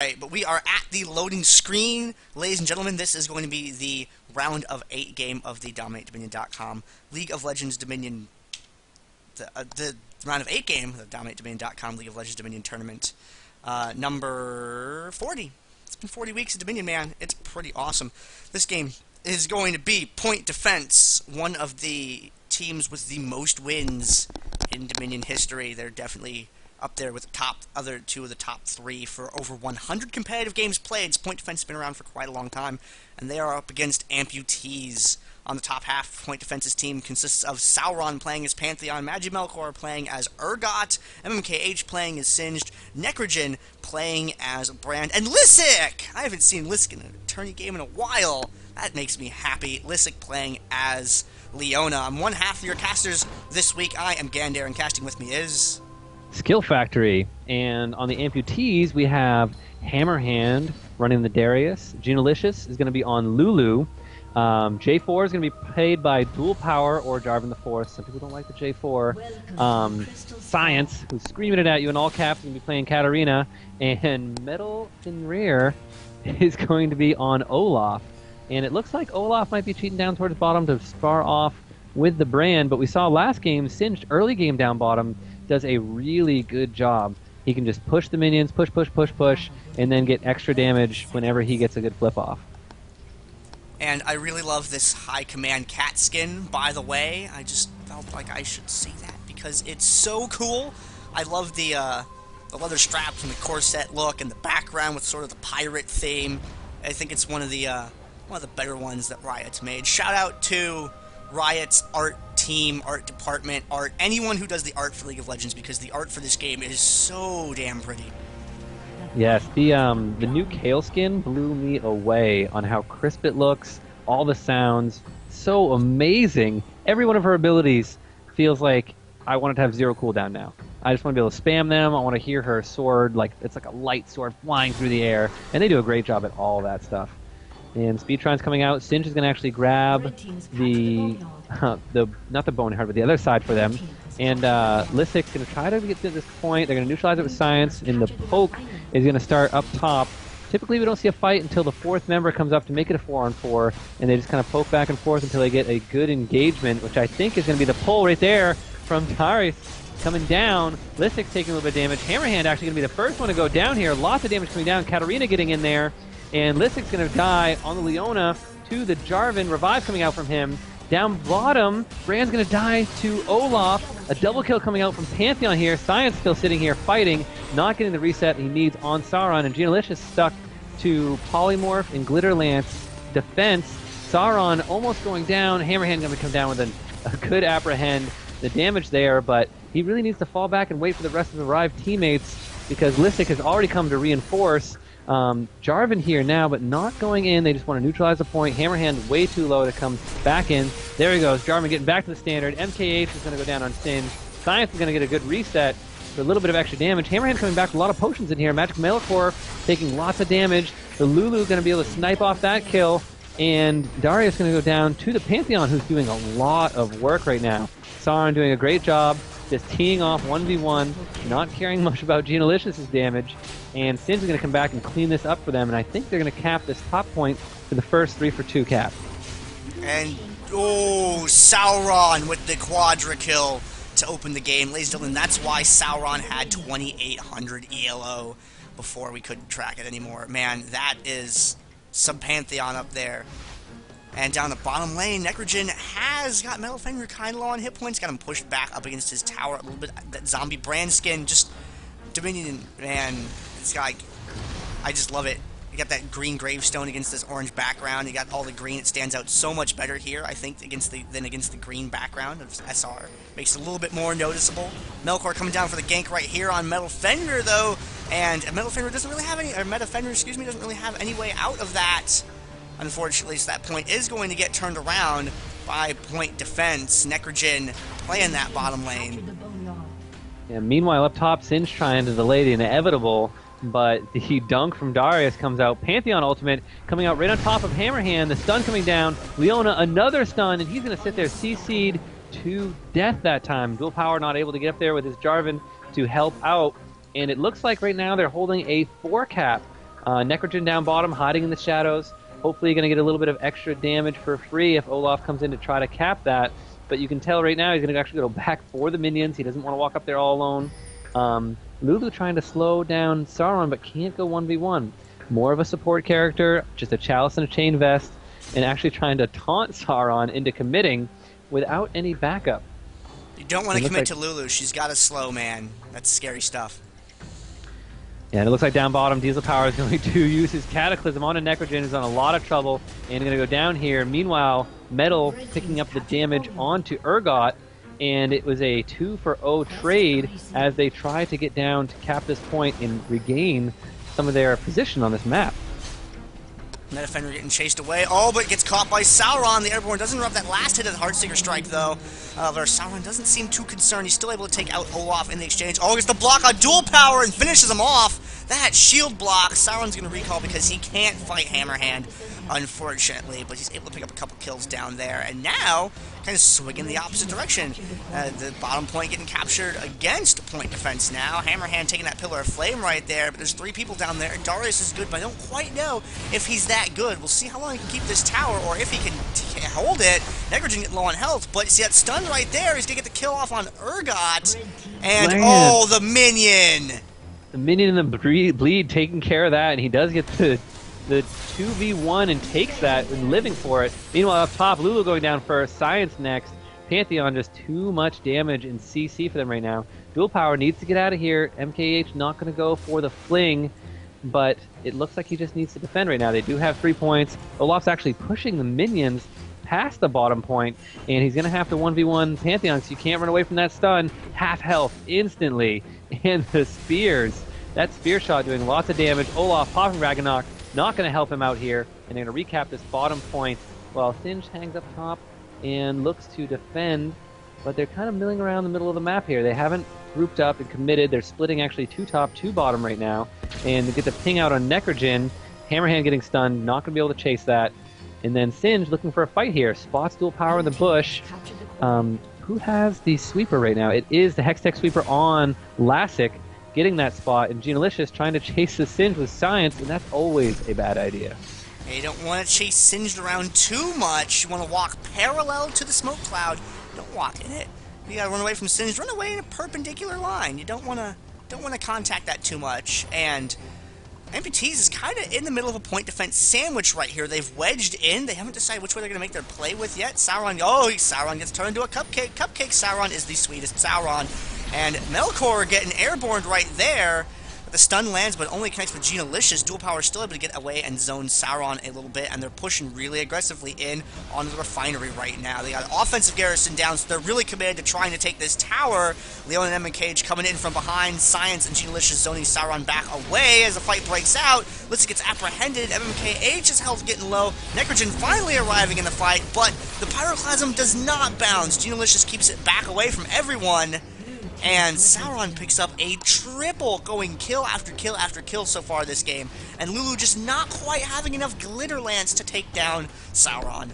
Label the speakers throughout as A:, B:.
A: Right, but we are at the loading screen. Ladies and gentlemen, this is going to be the round of 8 game of the DominateDominion.com League of Legends Dominion. The round of 8 game of the DominateDominion.com League of Legends Dominion tournament. Number 40. It's been 40 weeks of Dominion, man. It's pretty awesome. This game is going to be Point Defense, one of the teams with the most wins in Dominion history. They're definitely up there with the other two of the top 3 for over 100 competitive games played. Point Defense has been around for quite a long time, and they are up against AMPuTs. On the top half, Point Defense's team consists of Sauron playing as Pantheon, Magimelkor playing as Urgot, MMKH playing as Singed, Necrogen playing as Brand, and Lysic! I haven't seen Lysic in a tourney game in a while. That makes me happy. Lysic playing as Leona. I'm one half of your casters this week. I am Gander, and casting with me is
B: Skill Factory. And on the amputees, we have Hammerhand running the Darius. Genalicious is going to be on Lulu. J4 is going to be played by Dual Power or Jarvan the Fourth. Some people don't like the J4. Science, who's screaming it at you in all caps, is going to be playing Katarina. And Metal Fenrir is going to be on Olaf. And it looks like Olaf might be cheating down towards bottom to spar off with the Brand. But we saw last game, Singed early game down bottom does a really good job. He can just push the minions, push, and then get extra damage whenever he gets a good flip off.
A: And I really love this high command cat skin, by the way. I just felt like I should say that because it's so cool. I love the leather straps and the corset look and the background with sort of the pirate theme. I think it's one of the better ones that Riot's made. Shout out to Riot's art team, art department, anyone who does the art for League of Legends, because the art for this game is so damn pretty.
B: Yes, the new Kale skin blew me away on how crisp it looks, all the sounds, so amazing. Every one of her abilities feels like I want it to have 0 cooldown now. I just want to be able to spam them. I want to hear her sword, like it's like a light sword flying through the air, and they do a great job at all that stuff. And Speedtron's coming out. Singe is going to actually grab the not the Boneheart, but the other side for them. And Lysic's going to try to get to this point. They're going to neutralize it with Science, and the poke is going to start up top. Typically, we don't see a fight until the 4th member comes up to make it a 4-on-4, and they just kind of poke back and forth until they get a good engagement, which I think is going to be the pull right there from Darius coming down. Lysic's taking a little bit of damage. Hammerhand actually going to be the first one to go down here. Lots of damage coming down. Katarina getting in there. And Lysic's going to die on the Leona to the Jarvan. Revive coming out from him. Down bottom, Brand's going to die to Olaf. A double kill coming out from Pantheon here. Science still sitting here fighting, not getting the reset he needs on Sauron. And Genalicious stuck to Polymorph and Glitter Lance defense. Sauron almost going down. Hammerhand going to come down with a good apprehend. The damage there, but he really needs to fall back and wait for the rest of the arrived teammates because Lysic has already come to reinforce. Jarvan here now, but not going in. They just want to neutralize the point. Hammerhand way too low to come back in. There he goes. Jarvan getting back to the standard. MKH is going to go down on Singe. Science is going to get a good reset for a little bit of extra damage. Hammerhand coming back with a lot of potions in here. Magimelkor taking lots of damage. The Lulu going to be able to snipe off that kill. And Darius going to go down to the Pantheon, who's doing a lot of work right now. Sauron doing a great job, just teeing off 1v1, not caring much about Genalicious' damage. And Singe is going to come back and clean this up for them, and I think they're going to cap this top point for the first 3-for-2 cap.
A: And, oh, Sauron with the quadra kill to open the game. Ladies and gentlemen, that's why Sauron had 2,800 ELO before we couldn't track it anymore. Man, that is some Pantheon up there. And down the bottom lane, Necrogen has got Metal Fenrir kind of low on hit points, got him pushed back up against his tower a little bit. That zombie Brand skin, just Dominion, man, it's like, I just love it. You got that green gravestone against this orange background. You got all the green. It stands out so much better here, I think, than against the green background of SR. Makes it a little bit more noticeable. Melkor coming down for the gank right here on Metal Fenrir, though, and Metal Fenrir doesn't really have any, or Meta Fenrir, excuse me, doesn't really have any way out of that. Unfortunately, so that point is going to get turned around by Point Defense. Necrogen playing that bottom lane.
B: Yeah, meanwhile, up top, Singe trying to delay the inevitable, but the dunk from Darius comes out. Pantheon ultimate coming out right on top of Hammerhand. The stun coming down. Leona, another stun, and he's going to sit there CC'd to death that time. Dual Power not able to get up there with his Jarvan to help out. And it looks like right now they're holding a 4 cap Necrogen down bottom, hiding in the shadows. Hopefully going to get a little bit of extra damage for free if Olaf comes in to try to cap that. But you can tell right now he's going to actually go back for the minions. He doesn't want to walk up there all alone. Lulu trying to slow down Sauron, but can't go 1v1. More of a support character, just a chalice and a chain vest, and actually trying to taunt Sauron into committing without any backup.
A: You don't want to commit to Lulu. She's got a slow, man. That's scary stuff.
B: Yeah, and it looks like down bottom, Diesel Power is going to use his Cataclysm on a Necrogen, who's in a lot of trouble, and going to go down here. Meanwhile, Metal picking up the damage onto Urgot, and it was a 2-for-0 trade as they try to get down to cap this point and regain some of their position on this map.
A: That defender getting chased away. Oh, but gets caught by Sauron. The Airborne doesn't interrupt that last hit of the Heartseeker Strike, though. However, Sauron doesn't seem too concerned. He's still able to take out Olaf in the exchange. Oh, gets the block on dual power and finishes him off. That shield block, Sauron's going to recall because he can't fight Hammerhand, unfortunately. But he's able to pick up a couple kills down there. And now, kind of swinging the opposite direction. The bottom point getting captured against point defense now. Hammerhand taking that Pillar of Flame right there. But there's 3 people down there. Darius is good, but I don't quite know if he's that good. We'll see how long he can keep this tower or if he can hold it. Necrogen getting low on health, but see that stun right there. He's going to get the kill off on Urgot. And, oh, the minion!
B: The minion and the bleed taking care of that, and he does get the 2v1 and takes that and living for it. Meanwhile, up top, Lulu going down first, Science next. Pantheon just too much damage in CC for them right now. Dual Power needs to get out of here. MKH not going to go for the fling, but it looks like he just needs to defend right now. They do have 3 points. Olaf's actually pushing the minions past the bottom point, and he's going to have to 1v1 Pantheon, so you can't run away from that stun. Half health instantly, and the spears. That spear shot doing lots of damage. Olaf popping Ragnarok, not going to help him out here, and they're going to recap this bottom point while Singe hangs up top and looks to defend, but they're kind of milling around the middle of the map here. They haven't grouped up and committed. They're splitting actually 2 top, 2 bottom right now, and they get the ping out on Necrogen. Hammerhand getting stunned, not going to be able to chase that. And then Singe looking for a fight here. Spots dual power in the bush. Who has the sweeper right now? It is the Hextech sweeper on Lassic, getting that spot, and Genalicious trying to chase the Singe with Science, and that's always a bad idea.
A: Yeah, you don't want to chase Singed around too much. You want to walk parallel to the smoke cloud. Don't walk in it. You gotta run away from Singed. Run away in a perpendicular line. You don't want to contact that too much. And AMPuT is kind of in the middle of a point defense sandwich right here. They've wedged in. They haven't decided which way they're going to make their play with yet. Sauron, oh, Sauron gets turned into a cupcake. Cupcake Sauron is the sweetest Sauron. And Melkor getting airborne right there. The stun lands, but only connects with Genalicious. Dual Power still able to get away and zone Sauron a little bit, and they're pushing really aggressively in onto the refinery right now. They got an offensive garrison down, so they're really committed to trying to take this tower. Leon and MKH coming in from behind. Science and Genalicious zoning Sauron back away as the fight breaks out. Lissa gets apprehended. MKH's health getting low. Necrogen finally arriving in the fight, but the Pyroclasm does not bounce. Genalicious keeps it back away from everyone. And Sauron picks up a triple, going kill after kill after kill so far this game. And Lulu just not quite having enough glitter lance to take down Sauron.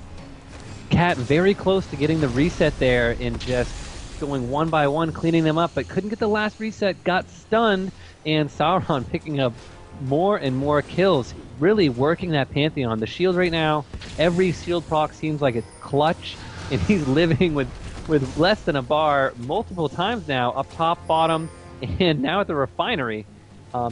B: Cat very close to getting the reset there and just going one by one, cleaning them up, but couldn't get the last reset, got stunned, and Sauron picking up more and more kills, really working that Pantheon. The shield right now, every shield proc seems like it's clutch, and he's living with less than a bar multiple times now, up top, bottom, and now at the refinery.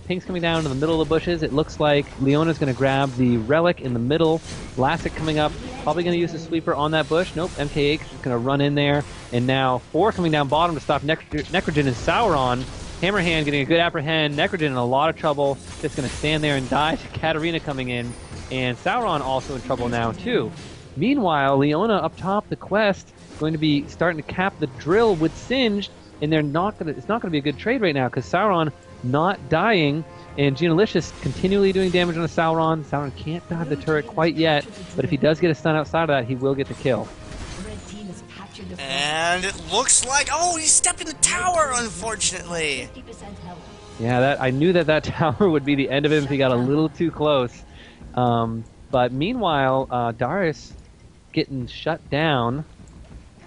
B: Pink's coming down to the middle of the bushes. It looks like Leona's going to grab the relic in the middle. Lassic coming up, probably going to use the sweeper on that bush. Nope, MKH is going to run in there. And now 4 coming down bottom to stop Necrogen and Sauron. Hammerhand getting a good apprehend. Necrogen in a lot of trouble. Just going to stand there and die to Katarina coming in. And Sauron also in trouble now, too. Meanwhile, Leona up top, the quest, going to be starting to cap the drill with Singed, and it's not going to be a good trade right now because Sauron not dying, and Genalicious continually doing damage on the Sauron. Sauron can't dive the turret quite yet, but if he does get a stun outside of that, he will get the kill.
A: And it looks like, oh, he stepped in the tower, unfortunately.
B: Yeah, I knew that tower would be the end of him if he got a little too close. But meanwhile, Darius getting shut down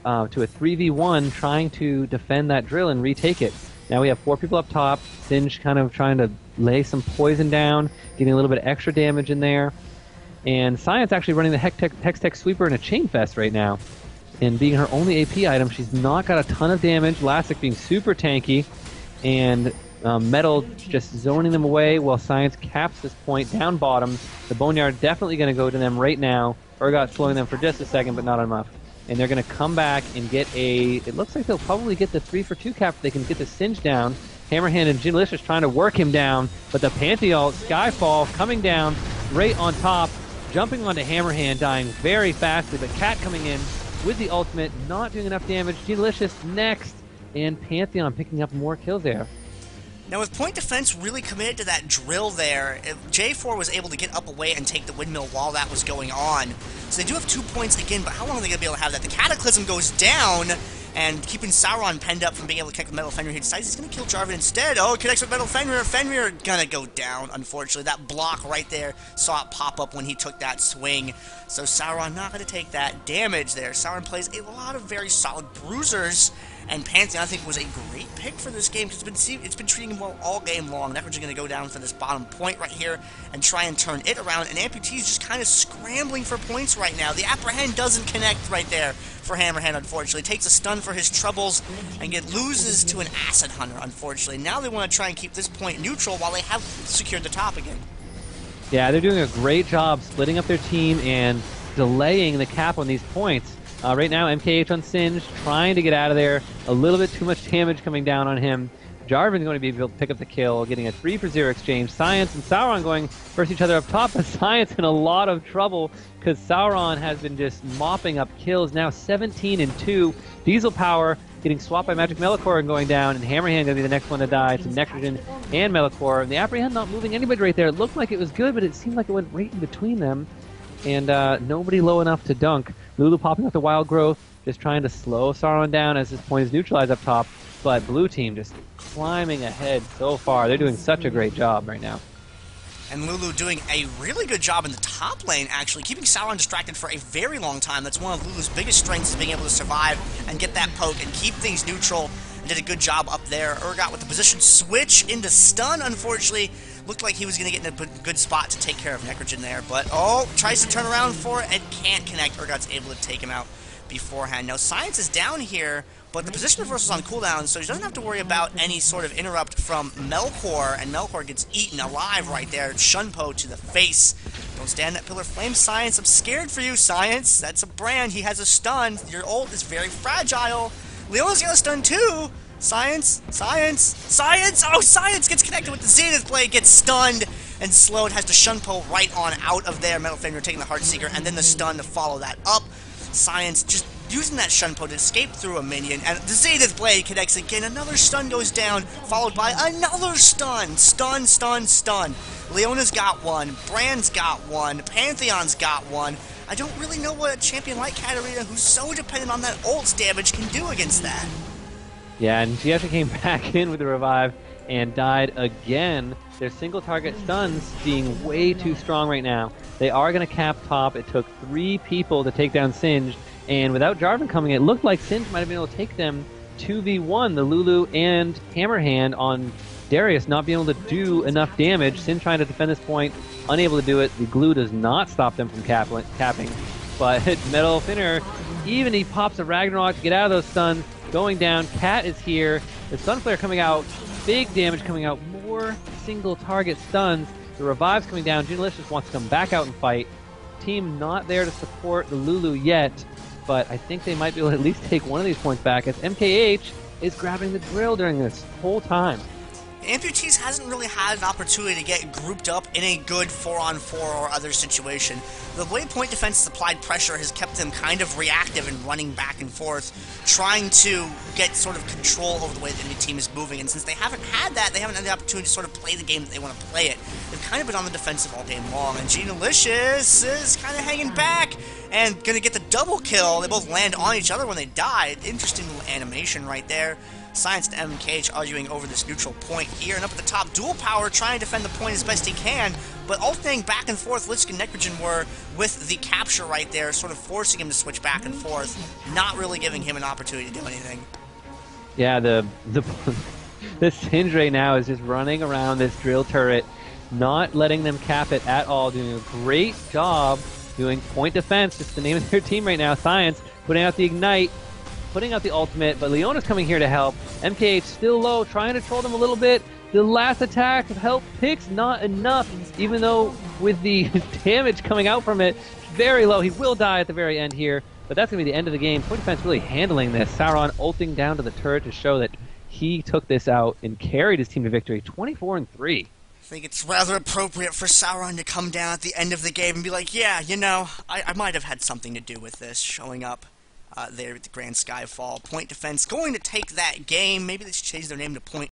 B: to a 3v1, trying to defend that drill and retake it. Now we have 4 people up top. Singe kind of trying to lay some poison down, getting a little bit of extra damage in there. And Science actually running the Hex-Tech Sweeper in a Chain Fest right now. And being her only AP item, she's not got a ton of damage. Lastic being super tanky. And Metal just zoning them away while Science caps this point down bottom. The Boneyard definitely going to go to them right now. Urgot slowing them for just a second, but not enough. And they're going to come back and get a... It looks like they'll probably get the 3-for-2 cap if they can get the Singe down. Hammerhand and Ginalicious trying to work him down, but the Pantheon Skyfall coming down right on top, jumping onto Hammerhand, dying very fastly, but Cat coming in with the ultimate, not doing enough damage. Ginalicious next, and Pantheon picking up more kills there.
A: Now, with point defense really committed to that drill there, J4 was able to get up away and take the windmill while that was going on. So they do have 2 points again, but how long are they going to be able to have that? The Cataclysm goes down, and keeping Sauron penned up from being able to connect with Metal Fenrir, he decides he's going to kill Jarvan instead. Oh, connects with Metal Fenrir. Fenrir going to go down, unfortunately. That block right there, saw it pop up when he took that swing. So Sauron not going to take that damage there. Sauron plays a lot of very solid bruisers, and Pantheon, I think, was a great pick for this game because it's been treating him well all game long. Necrogen going to go down for this bottom point right here and try and turn it around, and AMPuT is just kind of scrambling for points right now. The Apprehend doesn't connect right there for Hammerhand, unfortunately. Takes a stun for his troubles and loses to an Acid Hunter, unfortunately. Now they want to try and keep this point neutral while they have secured the top again.
B: Yeah, they're doing a great job splitting up their team and delaying the cap on these points. Right now, MKH on Singe, trying to get out of there. A little bit too much damage coming down on him. Jarvan's going to be able to pick up the kill, getting a 3-for-0 exchange. Science and Sauron going versus each other up top, but Science in a lot of trouble because Sauron has been just mopping up kills. Now 17-2. Diesel Power getting swapped by Magic Melicor and going down, and Hammerhand going to be the next one to die to Necrogen and Melicor. And the Apprehend not moving anybody right there. It looked like it was good, but it seemed like it went right in between them. And nobody low enough to dunk. Lulu popping up the Wild Growth, just trying to slow Sauron down as this point is neutralized up top. But Blue Team just climbing ahead so far. They're doing such a great job right now.
A: And Lulu doing a really good job in the top lane, actually, keeping Sauron distracted for a very long time. That's one of Lulu's biggest strengths, is being able to survive and get that poke and keep things neutral. And did a good job up there. Urgot with the position switch into stun, unfortunately. Looked like he was going to get in a good spot to take care of Necrogen there. But, oh, tries to turn around for it and can't connect. Urgot's able to take him out beforehand. Now, Science is down here, but the position reversal is on cooldown, so he doesn't have to worry about any sort of interrupt from Melkor, and Melkor gets eaten alive right there. Shunpo to the face. Don't stand that Pillar Flame, Science. I'm scared for you, Science. That's a brand. He has a stun. Your ult is very fragile. Leona's got a stun too. Science, Science, Science! Oh, Science gets connected with the Zenith Blade, gets stunned and slowed, has to Shunpo right on out of there. Metal Fenrir taking the Heartseeker, and then the stun to follow that up. Science just using that Shunpo to escape through a minion, and the Zenith Blade connects again. Another stun goes down, followed by another stun. Stun, stun, stun. Leona's got one, Brand's got one, Pantheon's got one. I don't really know what a champion like Katarina, who's so dependent on that ult's damage, can do against that.
B: Yeah, and she actually came back in with the revive and died again. Their single target stuns being way too strong right now. They are going to cap top. It took 3 people to take down Singe, and without Jarvan coming, it looked like Singe might have been able to take them 2v1, the Lulu and Hammerhand on Darius not being able to do enough damage. Singe trying to defend this point, unable to do it. The glue does not stop them from capping, but Metal Fenrir, even he pops a Ragnarok to get out of those stuns. Going down, Cat is here. The Sunflare coming out, big damage coming out, more single target stuns. The revive's coming down. Ginalicious wants to come back out and fight. Team not there to support the Lulu yet, but I think they might be able to at least take one of these points back as MKH is grabbing the drill during this whole time.
A: AMPuT hasn't really had an opportunity to get grouped up in a good 4-on-4 or other situation. The way point defense supplied pressure has kept them kind of reactive and running back and forth, trying to get sort of control over the way the enemy team is moving. And since they haven't had that, they haven't had the opportunity to sort of play the game that they want to play it. They've kind of been on the defensive all game long. And Ginalicious is kind of hanging back and going to get the double kill. They both land on each other when they die. Interesting little animation right there. Science and MKH arguing over this neutral point here, and up at the top, Dual Power trying to defend the point as best he can, but alternating back and forth, Lich and Necrogen were with the capture right there, sort of forcing him to switch back and forth, not really giving him an opportunity to do anything.
B: Yeah, the The Sindre now is just running around this drill turret, not letting them cap it at all, doing a great job doing point defense, just the name of their team right now. Science putting out the ignite, putting out the ultimate, but Leona's coming here to help. MKH still low, trying to troll them a little bit. The last attack of help picks not enough, even though with the damage coming out from it, very low. He will die at the very end here, but that's going to be the end of the game. Point defense really handling this. Sauron ulting down to the turret to show that he took this out and carried his team to victory, 24-3.
A: I think it's rather appropriate for Sauron to come down at the end of the game and be like, yeah, you know, I might have had something to do with this, showing up there at the Grand Skyfall. Point defense going to take that game. Maybe they should change their name to Point